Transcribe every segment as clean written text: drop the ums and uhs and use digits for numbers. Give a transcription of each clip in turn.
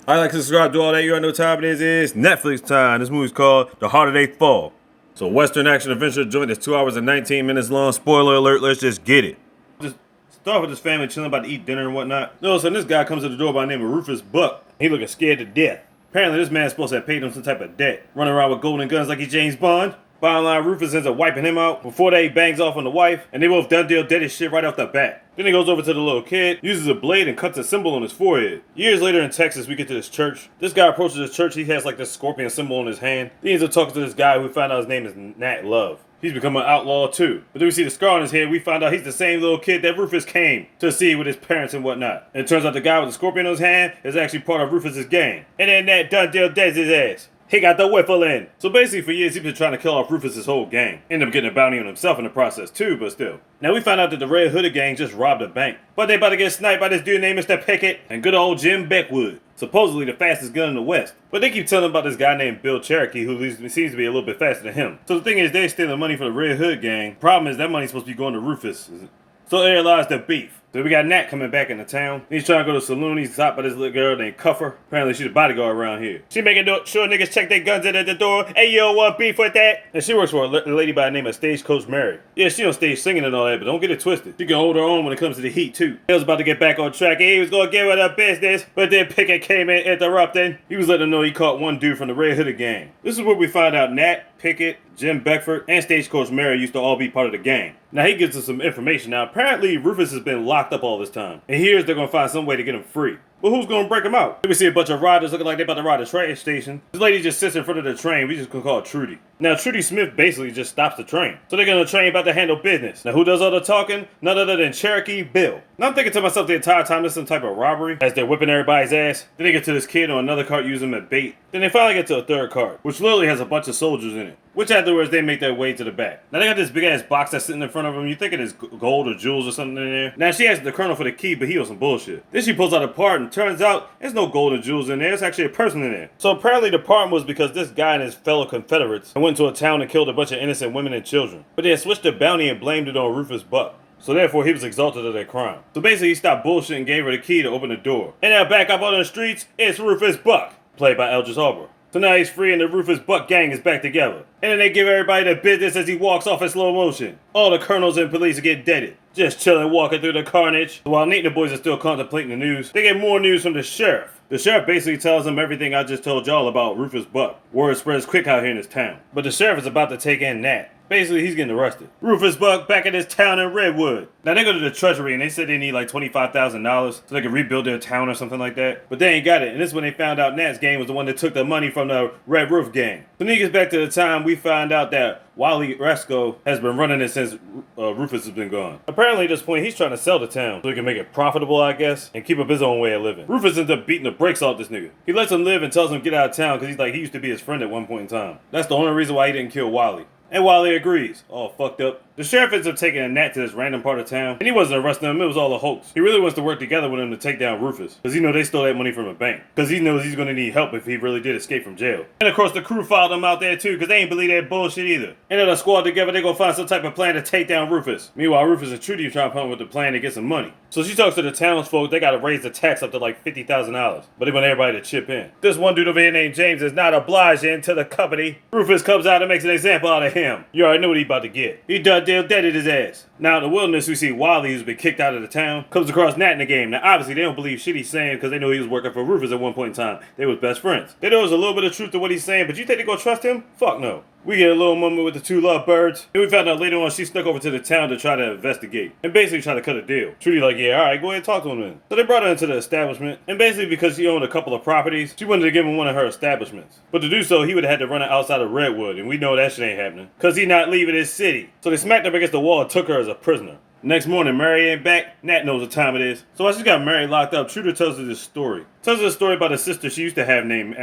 I like to subscribe, do all that. You already know what time it is. It's Netflix time. This movie's called The Harder They Fall. So Western action adventure joint that's 2 hours and 19 minutes long. Spoiler alert, let's just get it. Just start with this family chilling, about to eat dinner and whatnot. No, so this guy comes to the door by the name of Rufus Buck. He looking scared to death. Apparently this man's supposed to have paid him some type of debt. Running around with golden guns like he's James Bond. Bottom line, Rufus ends up wiping him out before they bangs off on the wife, and they both done deal dead as shit right off the bat. Then he goes over to the little kid, uses a blade and cuts a symbol on his forehead. Years later in Texas, we get to this church. This guy approaches the church, he has like this scorpion symbol on his hand. He ends up talking to this guy who we found out his name is Nat Love. He's become an outlaw too. But then we see the scar on his head, we find out he's the same little kid that Rufus came to see with his parents and whatnot. And it turns out the guy with the scorpion on his hand is actually part of Rufus's gang. And then Nat done deal dead his ass. He got the whiffle in. So basically for years he's been trying to kill off Rufus' whole gang. Ended up getting a bounty on himself in the process too, but still. Now we found out that the Red Hooded gang just robbed a bank. But they about to get sniped by this dude named Mr. Pickett and good old Jim Beckwood. Supposedly the fastest gun in the West. But they keep telling about this guy named Bill Cherokee who seems to be a little bit faster than him. So the thing is they're stealing money from the Red Hood gang. Problem is that money's supposed to be going to Rufus. So there lies the beef. So we got Nat coming back into town. He's trying to go to the saloon. He's stopped by this little girl named Cuffer. Apparently she's a bodyguard around here. She making sure niggas check their guns in at the door. Hey, you don't want beef with that? And she works for a lady by the name of Stagecoach Mary. Yeah, she on stage singing and all that, but don't get it twisted. She can hold her own when it comes to the heat too. He was about to get back on track. He was gonna give her the business, but then Pickett came in interrupting. He was letting them know he caught one dude from the Red Hooded gang. This is where we find out Nat, Pickett, Jim Beckford, and Stagecoach Mary used to all be part of the gang. Now he gives us some information. Now apparently Rufus has been locked up all this time. And here's they're gonna find some way to get him free. But who's gonna break him out? We see a bunch of riders looking like they're about to ride a train station. This lady just sits in front of the train. We just gonna call her Trudy. Now Trudy Smith basically just stops the train. So they're gonna train about to handle business. Now who does all the talking? None other than Cherokee Bill. Now I'm thinking to myself the entire time this is some type of robbery as they're whipping everybody's ass. Then they get to this kid on another cart using him as bait. Then they finally get to a third cart, which literally has a bunch of soldiers in it. Which afterwards they make their way to the back. Now they got this big ass box that's sitting in front of them. You think it is gold or jewels or something in there. Now she asks the colonel for the key, but he on some bullshit. Then she pulls out a part and turns out there's no gold or jewels in there. It's actually a person in there. So apparently the part was because this guy and his fellow Confederates went to a town and killed a bunch of innocent women and children. But they had switched the bounty and blamed it on Rufus Buck. So therefore he was exalted of their crime. So basically he stopped bullshit and gave her the key to open the door. And now back up on the streets, it's Rufus Buck, played by Eldris Arbor. So now he's free and the Rufus Buck gang is back together. And then they give everybody the business as he walks off in slow motion. All the colonels and police get deaded. Just chilling, walking through the carnage. So while Nate and the boys are still contemplating the news, they get more news from the sheriff. The sheriff basically tells them everything I just told y'all about Rufus Buck. Word spreads quick out here in this town. But the sheriff is about to take in Nat. Basically, he's getting arrested. Rufus Buck back in his town in Redwood. Now, they go to the treasury and they said they need like $25,000 so they can rebuild their town or something like that. But they ain't got it. And this is when they found out Nat's gang was the one that took the money from the Red Roof gang. So then he gets back to the time we find out that Wally Rasco has been running it since Rufus has been gone. Apparently at this point he's trying to sell the town so he can make it profitable, I guess, and keep up his own way of living. Rufus ends up beating the brakes off this nigga. He lets him live and tells him to get out of town because he's like he used to be his friend at one point in time. That's the only reason why he didn't kill Wally. And Wally agrees. All fucked up. The sheriff ends up taking a Nat to this random part of town. And he wasn't arresting him, it was all a hoax. He really wants to work together with him to take down Rufus. Because he knows they stole that money from a bank. Because he knows he's going to need help if he really did escape from jail. And of course the crew followed him out there too because they ain't believe that bullshit either. And then a squad together, they gonna find some type of plan to take down Rufus. Meanwhile, Rufus and Trudy trying to come up with the plan to get some money. So she talks to the townsfolk, they gotta raise the tax up to like $50,000. But they want everybody to chip in. This one dude over here named James is not obliging to the company. Rufus comes out and makes an example out of him. You already know what he about to get. He done deal deaded his ass. Now in the wilderness we see Wally, who's been kicked out of the town, comes across Nat in the game. Now obviously they don't believe shit he's saying because they know he was working for Rufus at one point in time. They was best friends. They know there's a little bit of truth to what he's saying, but you think they gonna trust him? Fuck no. We get a little moment with the two lovebirds. And we found out later on she snuck over to the town to try to investigate. And basically try to cut a deal. Trudy like, yeah, alright, go ahead and talk to him then. So they brought her into the establishment. And basically because she owned a couple of properties, she wanted to give him one of her establishments. But to do so, he would have had to run it outside of Redwood. And we know that shit ain't happening. Cause he not leaving his city. So they smacked her against the wall and took her as a prisoner. Next morning, Mary ain't back. Nat knows what time it is. So while she's got Mary locked up, Trudy tells her this story. Tells her a story about a sister she used to have named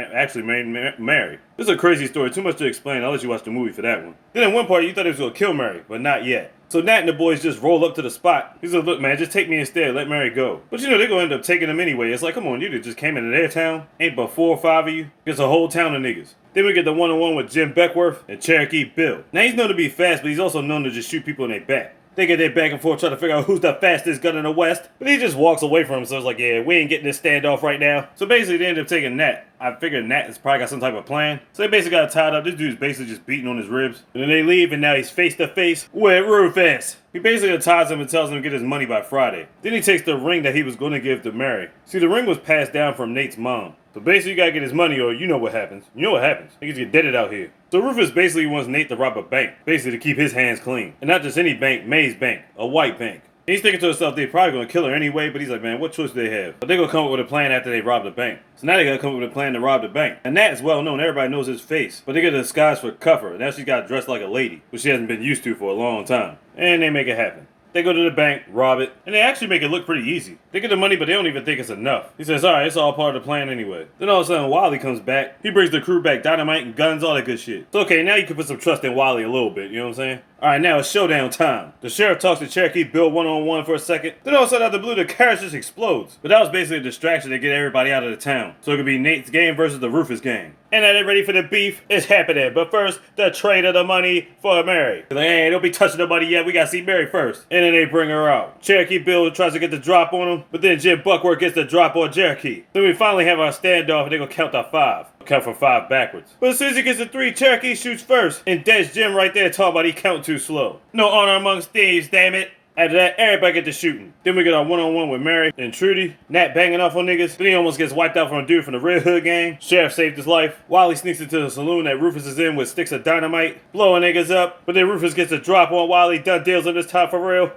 Mary. This is a crazy story, too much to explain. I'll let you watch the movie for that one. Then in one part, you thought he was going to kill Mary, but not yet. So Nat and the boys just roll up to the spot. He's like, look man, just take me instead, let Mary go. But you know, they're going to end up taking him anyway. It's like, come on, you just came into their town. Ain't but 4 or 5 of you. It's a whole town of niggas. Then we get the one-on-one with Jim Beckworth and Cherokee Bill. Now he's known to be fast, but he's also known to just shoot people in their back. They get their back and forth trying to figure out who's the fastest gun in the West. But he just walks away from him, so it's like, yeah, we ain't getting this standoff right now. So basically, they end up taking Nat. I figured Nat has probably got some type of plan. So they basically got tied up. This dude's basically just beating on his ribs. And then they leave, and now he's face to face with Rufus. He basically ties him and tells him to get his money by Friday. Then he takes the ring that he was going to give to Mary. See, the ring was passed down from Nate's mom. So basically, you gotta get his money, or you know what happens. You know what happens. Niggas get deaded out here. So Rufus basically wants Nate to rob a bank, basically to keep his hands clean. And not just any bank, May's bank, a white bank. And he's thinking to himself, they're probably gonna kill her anyway, but he's like, man, what choice do they have? But they're gonna come up with a plan after they rob the bank. So now they gotta come up with a plan to rob the bank. And Nat is well known, everybody knows his face. But they get a disguise for Cuffer. Now she's got dressed like a lady, which she hasn't been used to for a long time. And they make it happen. They go to the bank, rob it, and they actually make it look pretty easy. They get the money, but they don't even think it's enough. He says, alright, it's all part of the plan anyway. Then all of a sudden, Wally comes back. He brings the crew back dynamite and guns, all that good shit. So okay, now you can put some trust in Wally a little bit, you know what I'm saying? Alright, now it's showdown time. The sheriff talks to Cherokee Bill one-on-one for a second. Then all of a sudden, out of the blue, the carriage just explodes. But that was basically a distraction to get everybody out of the town. So it could be Nate's gang versus the Rufus gang. And now they're ready for the beef. It's happening. But first, the trade of the money for Mary. They're like, hey, don't be touching the money yet. We gotta see Mary first. And then they bring her out. Cherokee Bill tries to get the drop on him, but then Jim Buckworth gets the drop on Cherokee. Then we finally have our standoff, and they're gonna count to 5. Count from 5 backwards. But as soon as he gets to 3, Cherokee shoots first. And there's Jim right there talking about he count too slow. No honor amongst thieves, damn it. After that, everybody get to shooting. Then we get our one-on-one with Mary and Trudy. Nat banging off on niggas. Then he almost gets wiped out from a dude from the Red Hood gang. Sheriff saved his life. Wally sneaks into the saloon that Rufus is in with sticks of dynamite, blowing niggas up. But then Rufus gets a drop on Wally. Done deals on this time for real.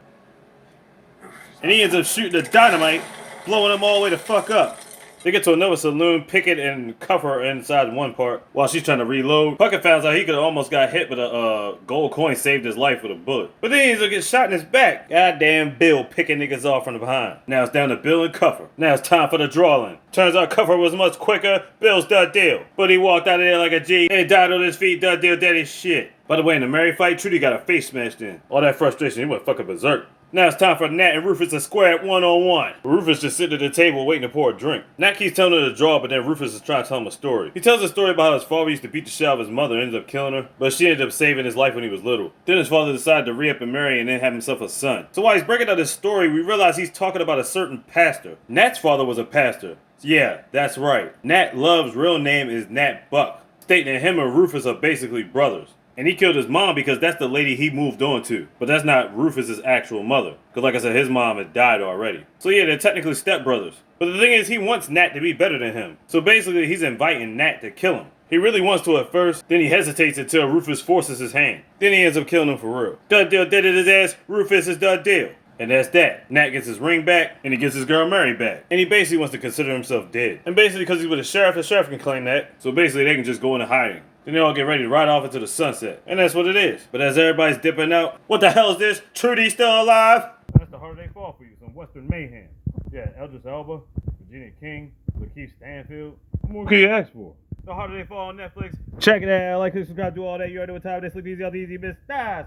And he ends up shooting the dynamite, blowing them all the way the fuck up. They get to another saloon, Pickett and Cuffer inside one part while she's trying to reload. Puckett finds out he could have almost got hit with a gold coin, saved his life with a bullet. But then he ends up getting shot in his back. Goddamn Bill picking niggas off from the behind. Now it's down to Bill and Cuffer. Now it's time for the drawing. Turns out Cuffer was much quicker. Bill's done deal. But he walked out of there like a G and died on his feet. Done deal, dead as shit. By the way, in the Mary fight, Trudy got her face smashed in. All that frustration, he went fucking berserk. Now it's time for Nat and Rufus to square it one-on-one. Rufus just sitting at the table waiting to pour a drink. Nat keeps telling her to draw, but then Rufus is trying to tell him a story. He tells a story about how his father used to beat the shit out of his mother and ended up killing her, but she ended up saving his life when he was little. Then his father decided to re-up and marry and then have himself a son. So while he's breaking out his story, we realize he's talking about a certain pastor. Nat's father was a pastor. Yeah, that's right. Nat Love's real name is Nat Buck, stating that him and Rufus are basically brothers. And he killed his mom because that's the lady he moved on to. But that's not Rufus's actual mother. Because like I said, his mom had died already. So yeah, they're technically stepbrothers. But the thing is, he wants Nat to be better than him. So basically, he's inviting Nat to kill him. He really wants to at first, then he hesitates until Rufus forces his hand. Then he ends up killing him for real. Done deal, dead at his ass, Rufus is done deal. And that's that. Nat gets his ring back, and he gets his girl Mary back. And he basically wants to consider himself dead. And basically, because he's with the sheriff can claim that. So basically, they can just go into hiding. Then they all get ready to ride off into the sunset. And that's what it is. But as everybody's dipping out, what the hell is this? Trudy still alive? That's the Hard Day Fall for you, some Western mayhem. Yeah, Eldris Elba, Virginia King, Lakeith Stanfield. What more could you ask for? The Harder They Fall on Netflix. Check it out. Like, subscribe, do all that. You already know what time it is. Sleep easy, all the easy, miss. Stars.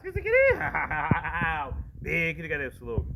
Big, you got that slogan.